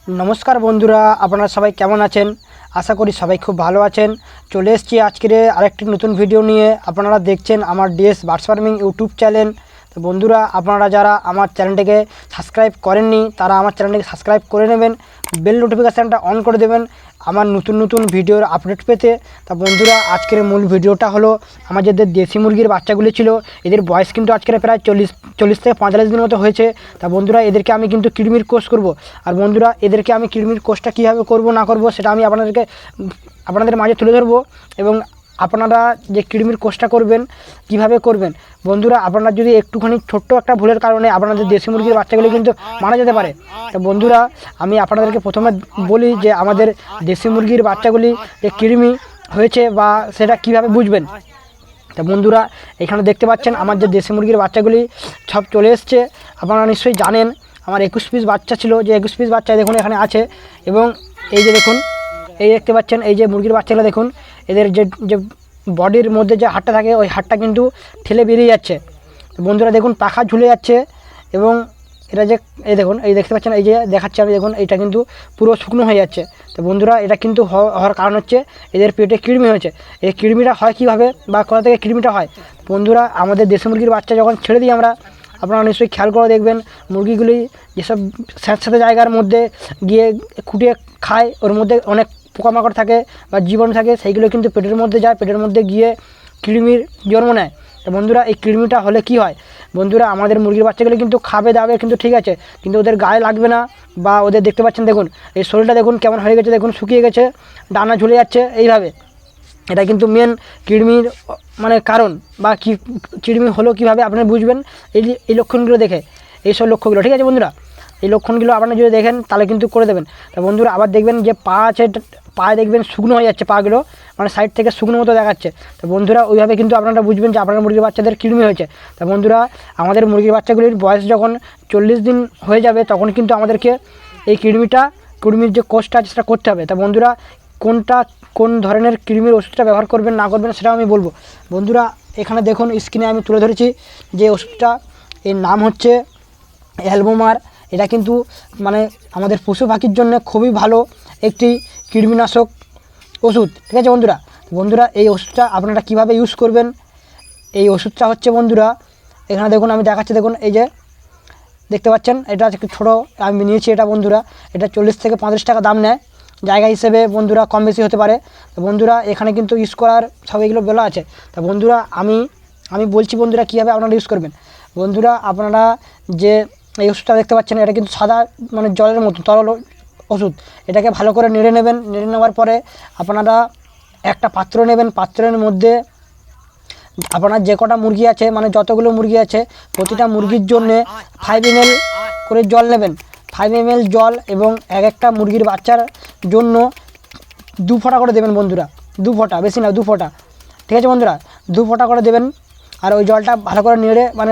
नमस्कार बंधुरा আপনারা সবাই কেমন আছেন। আশা করি সবাই খুব ভালো আছেন। চলে এসেছি আজকের আরেকটি নতুন ভিডিও নিয়ে। আপনারা দেখছেন আমার DS birds farming YouTube channel. তো বন্ধুরা আপনারা যারা আমার চ্যানেলটিকে সাবস্ক্রাইব করেননি তারা আমার চ্যানেলটিকে সাবস্ক্রাইব করে নেবেন, বেল নোটিফিকেশানটা অন করে দেবেন আমার নতুন নতুন ভিডিওর আপডেট পেতে। তা বন্ধুরা আজকের মূল ভিডিওটা হলো আমার যে দেশি মুরগির বাচ্চাগুলি ছিল এদের বয়স কিন্তু আজকের প্রায় 40 থেকে 45 দিন মতো হয়েছে। তা বন্ধুরা এদেরকে আমি কিন্তু কৃমির কোর্স করব। আর বন্ধুরা এদেরকে আমি কৃমির কোর্সটা কীভাবে করব না করব সেটা আমি আপনাদের মাঝে তুলে ধরবো। এবং আপনারা যে কৃমির কোর্সটা করবেন কিভাবে করবেন, বন্ধুরা আপনারা যদি একটুখানি ছোট্ট একটা ভুলের কারণে আপনাদের দেশি মুরগির বাচ্চাগুলি কিন্তু মারা যেতে পারে। তো বন্ধুরা আমি আপনাদেরকে প্রথমে বলি যে আমাদের দেশি মুরগির বাচ্চাগুলি যে কৃমি হয়েছে বা সেটা কিভাবে বুঝবেন। তা বন্ধুরা এখানে দেখতে পাচ্ছেন আমার যে দেশি মুরগির বাচ্চাগুলি সব চলে এসছে। আপনারা নিশ্চয়ই জানেন আমার 21 পিস বাচ্চা ছিল, যে 21 পিস বাচ্চা দেখুন এখানে আছে। এবং এই যে দেখুন, এই দেখতে পাচ্ছেন এই যে মুরগির বাচ্চাগুলো দেখুন, এদের যে বডির মধ্যে যে হাড়টা থাকে ওই হাড়টা কিন্তু ঠেলে বেরিয়ে যাচ্ছে। বন্ধুরা দেখুন পাখা ঝুলে যাচ্ছে। এবং এটা যে এই দেখুন, এই দেখতে পাচ্ছেন এই যে দেখাচ্ছে আমি, দেখুন এইটা কিন্তু পুরো শুকনো হয়ে যাচ্ছে। তো বন্ধুরা এটা কিন্তু হওয়ার কারণ হচ্ছে এদের পেটে কৃমি হয়েছে। এই কৃমিটা হয় কীভাবে বা কোথা থেকে কৃমিটা হয়, বন্ধুরা আমাদের দেশি মুরগির বাচ্চা যখন ছেড়ে দিই আমরা, আপনারা নিশ্চয়ই খেয়াল করে দেখবেন মুরগিগুলি যেসব স্যাঁতস্যাঁতে জায়গার মধ্যে গিয়ে খুঁটিয়ে খায়, ওর মধ্যে অনেক পোকামাকড় থাকে বা জীবাণু থাকে, সেইগুলো কিন্তু পেটের মধ্যে যায়, পেটের মধ্যে গিয়ে কৃমির জন্ম নেয়। তো বন্ধুরা এই কৃমিটা হলে কি হয়, বন্ধুরা আমাদের মুরগির বাচ্চাগুলো কিন্তু খাবে দাবে কিন্তু ঠিক আছে, কিন্তু ওদের গায়ে লাগবে না। বা ওদের দেখতে পাচ্ছেন দেখুন এই শরীরটা দেখুন কেমন হয়ে গেছে, দেখুন শুকিয়ে গেছে, ডানা ঝুলে যাচ্ছে এইভাবে। এটা কিন্তু মেন কৃমির মানে কারণ। বা কি কৃমি হলো কীভাবে আপনারা বুঝবেন, এই লক্ষণগুলো দেখে, এইসব লক্ষ্যগুলো, ঠিক আছে বন্ধুরা। এই লক্ষণগুলো আপনারা যদি দেখেন তাহলে কিন্তু করে দেবেন। তা বন্ধুরা আবার দেখবেন যে পা আছে, পায়ে দেখবেন শুকনো হয়ে যাচ্ছে, পাগুলো মানে সাইড থেকে শুকনো মতো দেখাচ্ছে। তো বন্ধুরা ওইভাবে কিন্তু আপনারা বুঝবেন যে আপনার মুরগির বাচ্চাদের কৃমি হয়েছে। তা বন্ধুরা আমাদের মুরগির বাচ্চাগুলির বয়স যখন 40 দিন হয়ে যাবে তখন কিন্তু আমাদেরকে এই কৃমির যে কোর্সটা আছে সেটা করতে হবে। তা বন্ধুরা কোন ধরনের কৃমির ওষুধটা ব্যবহার করবেন না করবেন সেটাও আমি বলবো। বন্ধুরা এখানে দেখুন স্ক্রিনে আমি তুলে ধরেছি যে ওষুধটা, এর নাম হচ্ছে অ্যালবোমার। এটা কিন্তু মানে আমাদের পশু পাখির জন্য খুবই ভালো একটি কৃমিনাশক ওষুধ, ঠিক আছে বন্ধুরা এই ওষুধটা আপনারা কিভাবে ইউজ করবেন, এই ওষুধটা হচ্ছে বন্ধুরা এখানে দেখুন আমি দেখাচ্ছি, দেখুন এই যে দেখতে পাচ্ছেন এটা একটু ছোটো আমি নিয়েছি। এটা বন্ধুরা এটা 40 থেকে 35 টাকা দাম নেয়, জায়গা হিসেবে বন্ধুরা কম বেশি হতে পারে। তো বন্ধুরা এখানে কিন্তু ইউজ করার সব এগুলো বলা আছে। তা বন্ধুরা আমি বলছি বন্ধুরা কীভাবে আপনারা ইউজ করবেন। বন্ধুরা আপনারা যে এই ওষুধটা দেখতে পাচ্ছেন এটা কিন্তু সাদা মানে জলের মতো তরল ওষুধ। এটাকে ভালো করে নেড়ে নেবেন, নেড়ে নেওয়ার পরে আপনারা একটা পাত্র নেবেন, পাত্রের মধ্যে আপনার যে কটা মুরগি আছে মানে যতগুলো মুরগি আছে প্রতিটা মুরগির জন্যে 5 ml করে জল নেবেন, 5 ml জল। এবং একটা মুরগির বাচ্চার জন্য 2 ফোঁটা করে দেবেন বন্ধুরা, 2 ফোঁটা, বেশি না 2 ফোঁটা, ঠিক আছে বন্ধুরা 2 ফোঁটা করে দেবেন। আর ওই জলটা ভালো করে নেড়ে মানে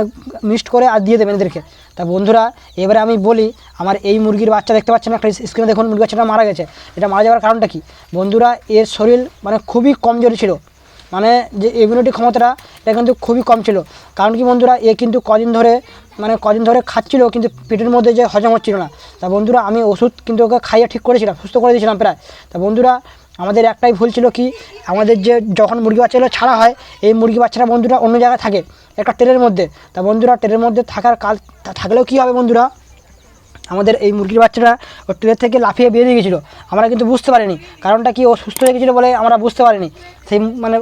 মিক্সড করে আর দিয়ে দেবেন এদেরকে। তা বন্ধুরা এবারে আমি বলি আমার এই মুরগির বাচ্চা দেখতে পাচ্ছেন একটা স্ক্রিনে দেখুন, মুরগির বাচ্চাটা মারা গেছে। এটা মারা যাওয়ার কারণটা কি, বন্ধুরা এর শরীর মানে খুবই কমজোরি ছিল, মানে যে ইমিউনিটি ক্ষমতাটা এটা কিন্তু খুবই কম ছিল। কারণ কি বন্ধুরা এ কিন্তু কদিন ধরে খাচ্ছিল কিন্তু পেটের মধ্যে যে হজম হচ্ছিল না। তা বন্ধুরা আমি ওষুধ কিন্তু ওকে খাইয়ে ঠিক করেছিলাম, সুস্থ করে দিয়েছিলাম প্রায়। তা বন্ধুরা আমাদের একটাই ভুল ছিল কি, আমাদের যে যখন মুরগি বাচ্চাগুলো ছাড়া হয় এই মুরগি বাচ্চারা বন্ধুরা অন্য জায়গায় থাকে একটা ট্রেনের মধ্যে। তা বন্ধুরা ট্রেনের মধ্যে থাকলেও কী হবে বন্ধুরা, আমাদের এই মুরগির বাচ্চাটা ও ট্রেন থেকে লাফিয়ে বেরিয়ে গেছিলো, আমরা কিন্তু বুঝতে পারিনি। কারণটা কি, ও সুস্থ হয়ে গেছিলো বলে আমরা বুঝতে পারিনি, সেই মানে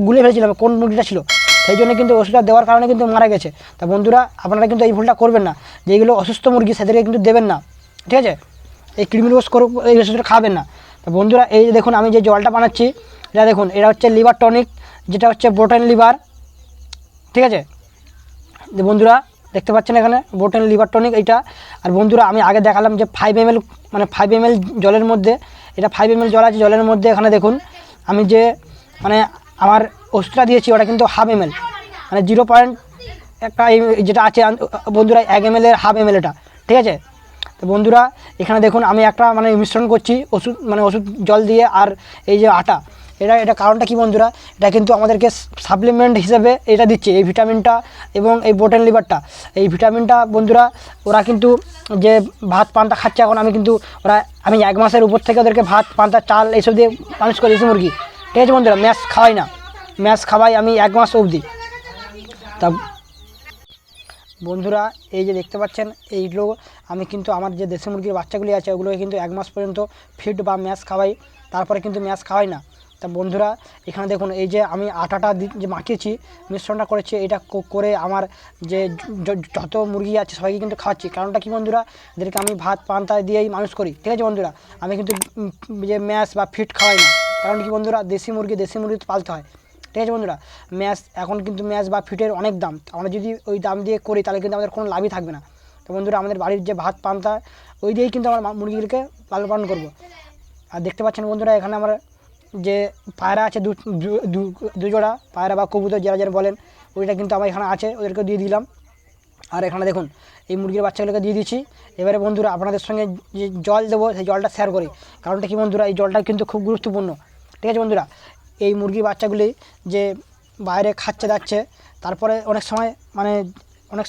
গুলে ফেলেছিলাম কোন মুরগিটা ছিল, সেই জন্য কিন্তু ওষুধটা দেওয়ার কারণে কিন্তু মারা গেছে। তা বন্ধুরা আপনারা কিন্তু এই ভুলটা করবেন না, যেগুলো অসুস্থ মুরগি সেদেরকে কিন্তু দেবেন না, ঠিক আছে, এই কৃমির এই ওষুধটা খাবেন না। তা বন্ধুরা এই যে দেখুন আমি যে জলটা বানাচ্ছি এটা দেখুন, এটা হচ্ছে লিভার টনিক, যেটা হচ্ছে বোটেন লিভার, ঠিক আছে বন্ধুরা দেখতে পাচ্ছেন এখানে বোটেন লিভার টনিক এইটা। আর বন্ধুরা আমি আগে দেখালাম যে 5 ml মানে 5 ml জলের মধ্যে, এটা 5 ml জল আছে, জলের মধ্যে এখানে দেখুন আমি যে মানে আমার ওষুধটা দিয়েছি ওটা কিন্তু 1/2 ml মানে 0. একটা যেটা আছে বন্ধুরা 1 ml এর 1/2 ml এটা, ঠিক আছে। তো বন্ধুরা এখানে দেখুন আমি একটা মানে মিশ্রণ করছি ওষুধ জল দিয়ে আর এই যে আটা, এটা কারণটা কি বন্ধুরা, এটা কিন্তু আমাদেরকে সাপ্লিমেন্ট হিসেবে এটা দিচ্ছে এই ভিটামিনটা এবং এই বোটেন লিভারটা। এই ভিটামিনটা বন্ধুরা ওরা কিন্তু যে ভাত পান্তা খাচ্ছে এখন, আমি 1 মাসের উপর থেকে ওদেরকে ভাত পান্তা চাল এইসব দিয়ে মানুষ করি দেশি মুরগি, ঠিক আছে বন্ধুরা। ম্যাশ খাওয়াই না, ম্যাশ খাওয়াই আমি 1 মাস অবধি। তা বন্ধুরা এই যে দেখতে পাচ্ছেন এইগুলো আমি কিন্তু আমার যে দেশি মুরগির বাচ্চাগুলি আছে ওগুলোকে কিন্তু 1 মাস পর্যন্ত ফিড বা ম্যাশ খাওয়াই, তারপরে কিন্তু ম্যাশ খাওয়াই না। তা বন্ধুরা এখানে দেখুন এই যে আমি আটাটা যে মাখিয়েছি, মিশ্রণটা করেছি, এটা করে আমার যে যত মুরগি আছে সবাইকে কিন্তু খাওয়াচ্ছি। কারণটা কি বন্ধুরা, এদেরকে আমি ভাত পান্তা দিয়েই মানুষ করি, ঠিক আছে বন্ধুরা। আমি কিন্তু যে ম্যাশ বা ফিড খাওয়াই না। কারণ কি বন্ধুরা, দেশি মুরগি তো পালতে হয়, ঠিক আছে বন্ধুরা। এখন কিন্তু ম্যাশ বা ফিটের অনেক দাম, আমরা যদি ওই দাম দিয়ে করি তাহলে কিন্তু আমাদের কোনো লাভই থাকবে না। তো বন্ধুরা আমাদের বাড়ির যে ভাত পান্তা ওই দিয়েই কিন্তু আমরা মুরগিদেরকে লালন পালন করবো। আর দেখতে পাচ্ছেন বন্ধুরা এখানে আমার যে পায়রা আছে দু জোড়া পায়রা বা কবুতর যারা যারা বলেন, ওইটা কিন্তু আমার এখানে আছে, ওদেরকে দিয়ে দিলাম। আর এখানে দেখুন এই মুরগির বাচ্চাগুলোকে দিয়ে দিচ্ছি। এবারে বন্ধুরা আপনাদের সঙ্গে যে জল দেবো সেই জলটা শেয়ার করি। কারণটা কি বন্ধুরা, এই জলটা কিন্তু খুব গুরুত্বপূর্ণ, ঠিক আছে বন্ধুরা। এই মুরগির বাচ্চাগুলি যে বাইরে খাচ্ছে যাচ্ছে, তারপরে অনেক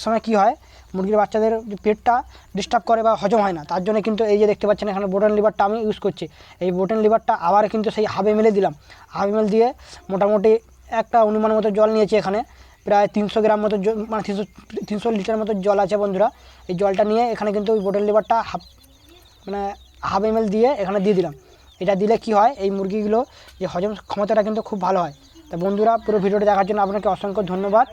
সময় কি হয়, মুরগির বাচ্চাদের পেটটা ডিস্টার্ব করে বা হজম হয় না, তার জন্য কিন্তু এই যে দেখতে পাচ্ছেন এখানে বোটেন লিভারটা আমি ইউজ করছি। এই বোটেন লিভারটা আবার কিন্তু সেই হাফ ml দিলাম, হাফ ml দিয়ে মোটামুটি একটা অনুমান মতো জল নিয়েছি। এখানে প্রায় 300 গ্রাম মতো 300 লিটার মতো জল আছে বন্ধুরা। এই জলটা নিয়ে এখানে কিন্তু ওই বোটেন লিভারটা হাফ ml দিয়ে এখানে দিয়ে দিলাম। এটা দিলে কি হয়, এই মুরগিগুলো যে হজম ক্ষমতাটা কিন্তু খুব ভালো হয়। তা বন্ধুরা পুরো ভিডিওটা দেখার জন্য আপনাকে অসংখ্য ধন্যবাদ।